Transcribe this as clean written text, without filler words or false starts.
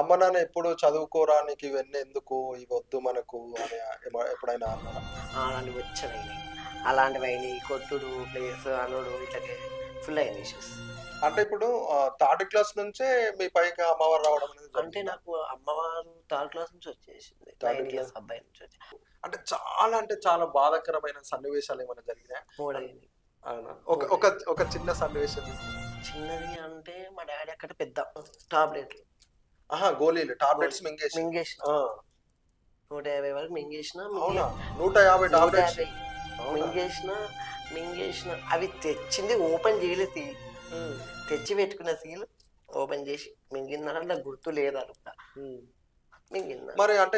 అమ్మ నాన్న ఎప్పుడు చదువుకోరా నీకు ఇవన్నీ ఎందుకు ఇవి వద్దు మనకు అని ఎప్పుడైనా అన్నారా? అలాంటివి వచ్చనయినాయి. అలాంటివి అయినాయి. కొట్టుడు, ప్లేస్ అనుడు ఇట్లకే ఫుల్ అయినాయి ఇష్యూస్. అంటే ఇప్పుడు థర్డ్ క్లాస్ నుంచే మీ పైకి అమ్మవారు రావడం అనేది అంటే జరిగిందా? నాకు అమ్మవారు థర్డ్ క్లాస్ నుంచి వచ్చేసింది. థర్డ్ 9 ఇయర్స్ క్లాస్ అబ్బాయి నుంచి వచ్చి అంటే చాలా బాధాకరమైన సన్నివేశాలు ఏమైనా జరిగినాయా? మూడయింది. అవునా? ఒక ఒక ఒక చిన్న సన్నివేశం చెప్పు. చిన్నది అంటే మా డాడీ అక్కడ పెద్ద టాబ్లెట్లు గోళీలు టాబ్లెట్స్ మింగేసి. మింగేసిన ఆ, 150 వరకు మింగేసిన. అవునా? 150 టాబ్లెట్స్. 150 మింగేసిన మింగేసిన. అవి తెచ్చింది ఓపెన్ చేయలేదు సీల్. తెచ్చి పెట్టుకున్న సీల్ ఓపెన్ చేసి మింగిన గుర్తు లేదా మింగిందా మరి అంటే